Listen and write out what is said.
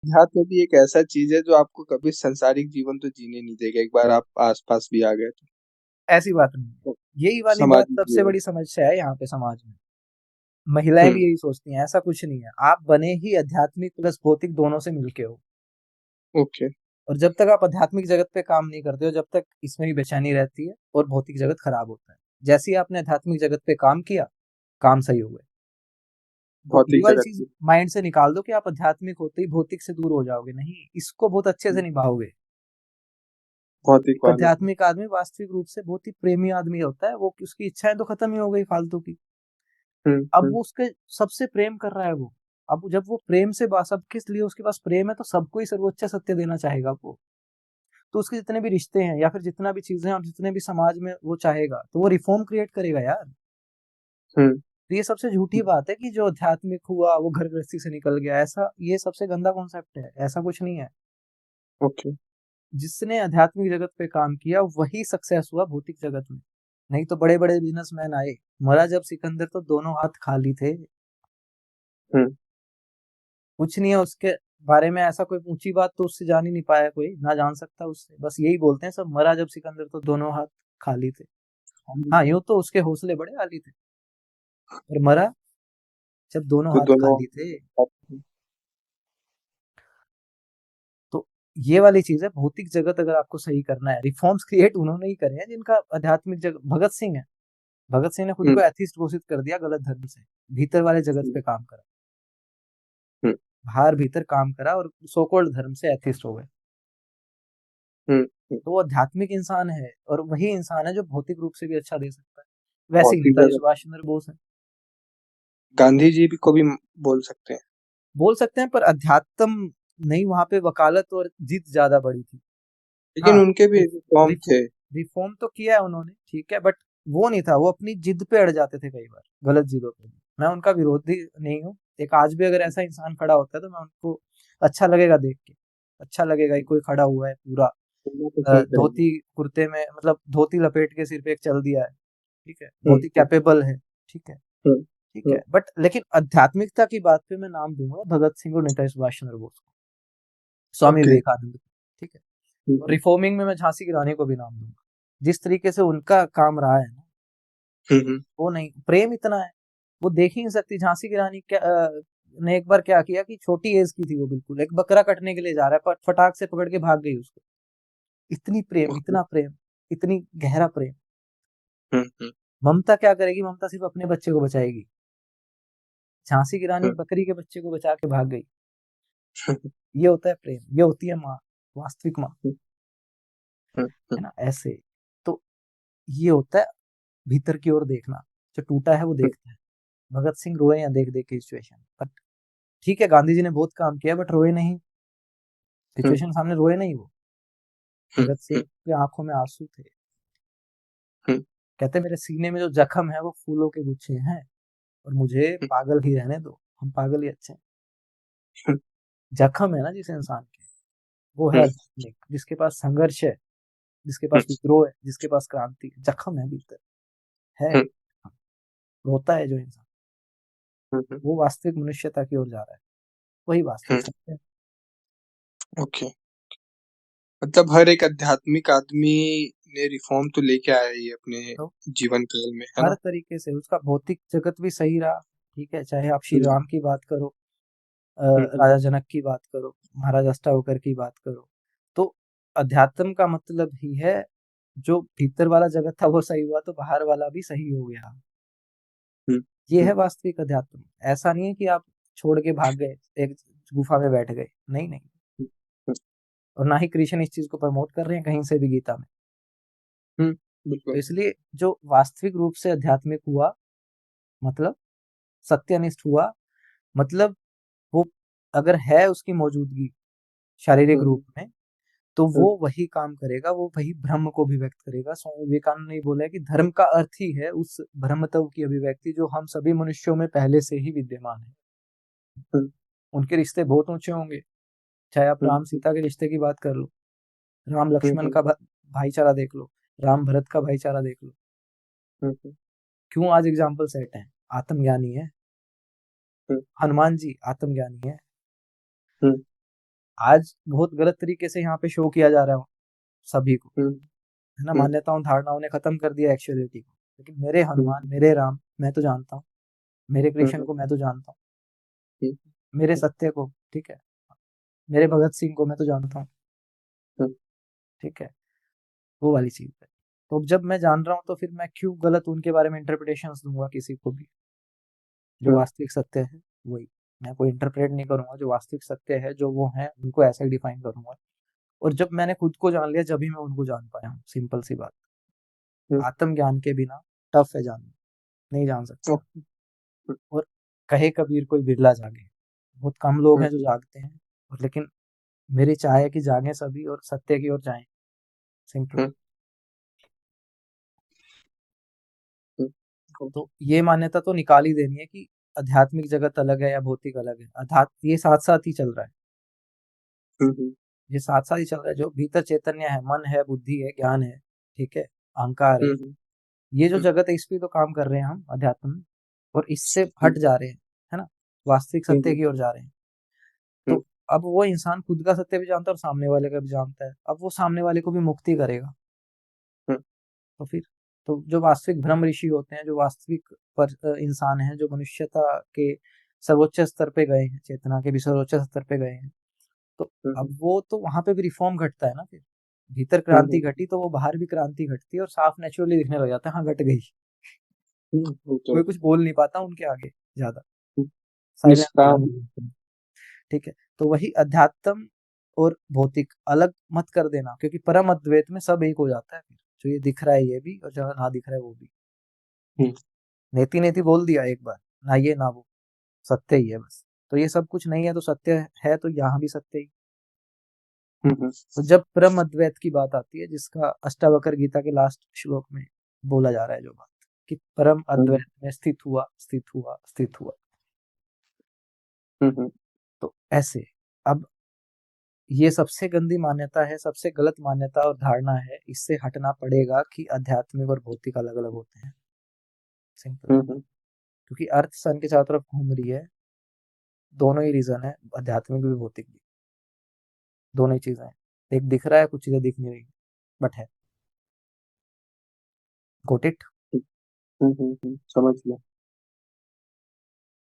अध्यात्म भी एक ऐसा चीज है जो आपको कभी सांसारिक जीवन तो जीने नहीं देगा, एक बार आप आसपास भी आ गए ऐसी बात नहीं है। तो। यही वाली बात समझ सबसे लीजिए। बड़ी समस्या है यहाँ पे समाज में। महिलाएं भी हम्म। यही सोचती हैं, ऐसा कुछ नहीं है। आप बने ही आध्यात्मिक प्लस भौतिक दोनों से मिलके हो। ओके। और जब तक आप आध्यात्मिक जगत पे काम नहीं करते हो, जब तक इसमें ही बेचैनी रहती है और भौतिक जगत खराब होता है। जैसे ही आपने आध्यात्मिक जगत पे काम किया, काम सही हो गए। तो ये भौतिक वाली जगत चीज की। माइंड से निकाल दो कि आप आध्यात्मिक होते ही भौतिक से दूर हो जाओगे। नहीं, इसको बहुत अच्छे से निभाओगे। भौतिक एक वालों को। आध्यात्मिक आदमी वास्तविक रूप से बहुत ही प्रेमी आदमी होता है। वो उसकी इच्छाएं तो खत्म ही हो गई फालतू की। अब हम्म। वो उसके सबसे प्रेम कर रहा है वो। अब जब वो प्रेम से सब किस लिए उसके पास प्रेम है, तो सबको ही सर्वोच्च सत्य देना चाहेगा वो। तो उसके जितने भी रिश्ते हैं या फिर जितना भी चीजें हैं और जितने भी समाज में वो चाहेगा, तो वो रिफॉर्म क्रिएट करेगा यार। हम्म। तो ये सबसे झूठी बात है कि जो आध्यात्मिक हुआ वो घर गृहस्थी से निकल गया। ऐसा ये सबसे गंदा कॉन्सेप्ट है। ऐसा कुछ नहीं है। ओके। जिसने आध्यात्मिक जगत पे काम किया वही सक्सेस हुआ भौतिक जगत में। नहीं तो बड़े बड़े बिजनेसमैन आए, मरा जब सिकंदर तो दोनों हाथ खाली थे। हम्म। कुछ नहीं है उसके बारे में ऐसा, कोई ऊंची बात तो उससे जान ही नहीं पाया कोई, ना जान सकता उससे। बस यही बोलते हैं सब, मरा जब सिकंदर तो दोनों हाथ खाली थे। हाँ, यूं तो उसके हौसले बड़े आली थे, पर मरा जब दोनों तो हाथ दोनों। खाली थे। तो ये वाली चीज है। भौतिक जगत अगर आपको सही करना है, रिफॉर्म्स क्रिएट उन्होंने ही करे हैं जिनका आध्यात्मिक जगत। भगत सिंह है, भगत सिंह ने खुद हम्म। को एथिस्ट घोषित कर दिया गलत धर्म से। भीतर वाले जगत हम्म। पे काम करा, हम्म। बाहर भीतर काम करा और सो कॉल्ड धर्म से एथिस्ट हो गए। हम्म। हम्म। तो वो आध्यात्मिक इंसान है और वही इंसान है जो भौतिक रूप से भी अच्छा दे सकता है। वैसे ही भौतिक नेताजी जगत। सुभाष चंद्र बोस है। गांधी जी भी को भी बोल सकते हैं। बोल सकते हैं, पर अध्यात्म नहीं, वहां पे वकालत और जिद ज्यादा बड़ी थी। लेकिन हाँ, उनके भी फॉर्म रिफॉर्म थे। रिफॉर्म तो किया है उन्होंने, ठीक है, बट वो नहीं था। वो अपनी जिद पे अड़ जाते थे कई बार, गलत जिदों पे। मैं उनका विरोधी नहीं हूँ। एक आज भी अगर ऐसा इंसान खड़ा होता है तो मैं उनको अच्छा लगेगा देख के। अच्छा लगेगा कि कोई खड़ा हुआ है पूरा वो तो सही करेंगे। धोती कुर्ते में, मतलब धोती लपेट के सिर पे एक चल दिया है। ठीक है, बहुत ही हम्म। कैपेबल है। ठीक है। हम्म। ठीक हम्म। है, बट लेकिन आध्यात्मिकता की बात पे मैं नाम दूंगा भगत सिंह और नेताजी सुभाष चंद्र बोस को, स्वामी ओके। विवेकानंद को। ठीक है। और हम्म। रिफॉर्मिंग में मैं झांसी की रानी को भी नाम दूंगा। जिस तरीके से उनका काम रहा है ना, हम्म। वो नहीं, प्रेम इतना है। वो देख ही नहीं सकती झांसी की रानी क्या ने एक बार क्या किया कि छोटी एज की थी वो, बिल्कुल एक बकरा कटने के लिए जा रहा है, पर फटाक से पकड़ के भाग गई उसको। इतनी प्रेम, ओके। इतना प्रेम, इतनी गहरा प्रेम। हम्म। ममता क्या करेगी? ममता सिर्फ अपने बच्चे को बचाएगी। झांसी की रानी हम्म। बकरी के बच्चे को बचा के भाग गई। हम्म। ये होता है प्रेम, ये होती है माँ, वास्तविक माँ। हम्म। है ना ऐसे। तो ये होता है भीतर की ओर देखना। जो टूटा है वो देखता है। भगत सिंह रोए हैं देख देख के सिचुएशन, बट ठीक है, गांधी जी ने बहुत काम किया बट रोए नहीं। हम्म। सिचुएशन सामने रोए नहीं वो। हम्म। भगत सिंह की आंखों में आंसू थे। हम्म। कहते मेरे सीने में जो जख्म है वो फूलों के गुच्छे हैं, और मुझे पागल ही रहने दो, हम पागल ही अच्छे हैं। जख्म है ना जिस इंसान के, वो है हम्म। आध्यात्मिक। जिसके पास संघर्ष है, जिसके पास विद्रोह है, जिसके पास क्रांति है, जख्म है भीतर, है। हम्म। रोता है जो इंसान, हम्म। वो वास्तविक मनुष्यता की ओर जा रहा है। वही वास्तविक हम्म। सत्य है। ओके। मतलब हर एक आध्यात्मिक आदमी ने रिफॉर्म तो लेके आया ही अपने तो जीवन काल में, है हर ना। तरीके से उसका भौतिक जगत भी सही रहा। ठीक है, चाहे आप श्री हम्म। राम की बात करो, हम्म। राजा जनक की बात करो, महाराज अष्टावक्र की बात करो। तो अध्यात्म का मतलब ही है, जो भीतर वाला जगत था वो सही हुआ तो बाहर वाला भी सही हो गया। हम्म। ये है हम्म। वास्तविक अध्यात्म। ऐसा नहीं है कि आप छोड़ के भाग गए, एक गुफा में बैठ गए। नहीं नहीं। हम्म। और ना ही कृष्ण इस चीज को प्रमोट कर रहे हैं कहीं से भी गीता में। तो बिल्कुल। इसलिए जो वास्तविक रूप से आध्यात्मिक हुआ, मतलब सत्यनिष्ठ हुआ, मतलब वो अगर है उसकी मौजूदगी शारीरिक रूप हम्म। में, तो हम्म। वो वही काम करेगा, वो वही ब्रह्म को भी व्यक्त करेगा। स्वामी विवेकानंद ने बोला है कि धर्म का अर्थ ही है उस ब्रह्मत्व की अभिव्यक्ति जो हम सभी मनुष्यों में पहले से ही विद्यमान है। हम्म। उनके रिश्ते बहुत ऊंचे होंगे। चाहे आप हम्म। राम सीता के रिश्ते की बात कर लो, राम लक्ष्मण हम्म। का भाईचारा देख लो, राम भरत का भाईचारा देख लो। हम्म। क्यों आज एग्जाम्पल सेट है? आत्मज्ञानी है। हम्म। हनुमान जी आत्मज्ञानी है। आज बहुत गलत तरीके से यहाँ पे शो किया जा रहा है सभी को, हम्म, है ना। हम्म, मान्यताओं धारणाओं ने खत्म कर दिया एक्चुअलिटी को। लेकिन मेरे हम्म, हनुमान, मेरे राम मैं तो जानता हूँ, मेरे हम्म, कृष्ण को मैं तो जानता हूँ, हम्म, मेरे सत्य को, ठीक है, मेरे भगत सिंह को मैं तो जानता हूँ, हम्म, ठीक है, वो वाली चीज है। तो अब जब मैं जान रहा हूँ तो फिर मैं क्यों गलत उनके बारे में इंटरप्रिटेशंस दूंगा किसी को भी। जो हम्म, वास्तविक सत्य है वही मैं कोई इंटरप्रेट नहीं करूंगा। जो वास्तविक सत्य है, जो वो है, उनको ऐसा ही डिफाइन करूंगा। और जब मैंने खुद को जान लिया, जब ही मैं उनको जान पाया हूँ। सिंपल सी बात। हम्म, आत्मज्ञान के बिना टफ है जानना, नहीं जान सकते आप। ओके, और कहे कबीर कोई बिरला जागे, बहुत कम लोग हम्म, हैं जो जागते हैं। और लेकिन मेरी चाह है कि जागे सभी और सत्य की ओर जाएं। सिंपल। हम्म, हम्म, तो ये मान्यता तो निकाल ही देनी है कि आध्यात्मिक जगत अलग है या भौतिक अलग है। अध्यात्म ये साथ साथ ही चल रहा है। हम्म, ये साथ साथ ही चल रहा है। जो भीतर चैतन्य है, मन है, बुद्धि है, ज्ञान है, ठीक है, अहंकार है, हम्म, ये जो जगत है, इस पे तो काम कर रहे हैं हम अध्यात्म में। और इससे हम्म, हट जा रहे हैं, है ना, वास्तविक सत्य हम्म, की ओर जा रहे हैं। तो हम्म, अब वो इंसान खुद का सत्य भी जानता है और सामने वाले का भी जानता है। अब वो सामने वाले को भी मुक्ति करेगा। हम्म, तो फिर तो जो वास्तविक ब्रह्म ऋषि होते हैं, जो वास्तविक इंसान हैं, जो मनुष्यता के सर्वोच्च स्तर पे गए हैं, चेतना के भी सर्वोच्च स्तर पे गए हैं, तो हम्म, अब वो तो वहां पे भी रिफॉर्म घटता है ना फिर। भीतर क्रांति हम्म, घटी तो वो बाहर भी क्रांति घटती है और साफ नेचुरली दिखने लग जाता है, हाँ घट गई। वो तो कोई कुछ बोल नहीं पाता उनके आगे ज्यादा, हम्म, साइलेंट हो निष्काम। जाते हैं। ठीक है। तो वही अध्यात्म और भौतिक अलग मत कर देना, क्योंकि परम अद्वैत में सब एक हो जाता है फिर। जो ये दिख रहा है ये भी, और जो ना दिख रहा है वो भी। हम्म, नेति नेति बोल दिया एक बार, ना ये ना वो, सत्य ही है बस। तो ये सब कुछ नहीं है तो सत्य है, तो यहाँ भी सत्य ही। हम्म, तो जब परम अद्वैत की बात आती है, जिसका अष्टावक्र गीता के लास्ट श्लोक में बोला जा रहा है, जो बात कि परम हम्म, अद्वैत में स्थित हुआ, स्थित हुआ, स्थित हुआ। हम्म, तो ऐसे अब ये सबसे गंदी मान्यता है, सबसे गलत मान्यता और धारणा है। इससे हटना पड़ेगा कि आध्यात्मिक और भौतिक अलग अलग होते हैं। सिंपल। हम्म, क्योंकि अर्थ सन के चारों तरफ घूम रही है। दोनों ही रीजन है, आध्यात्मिक भी भौतिक भी। दोनों ही चीजें हैं। एक दिख रहा है, कुछ चीजें दिख नहीं रही, बट है। Got it. समझ लिया।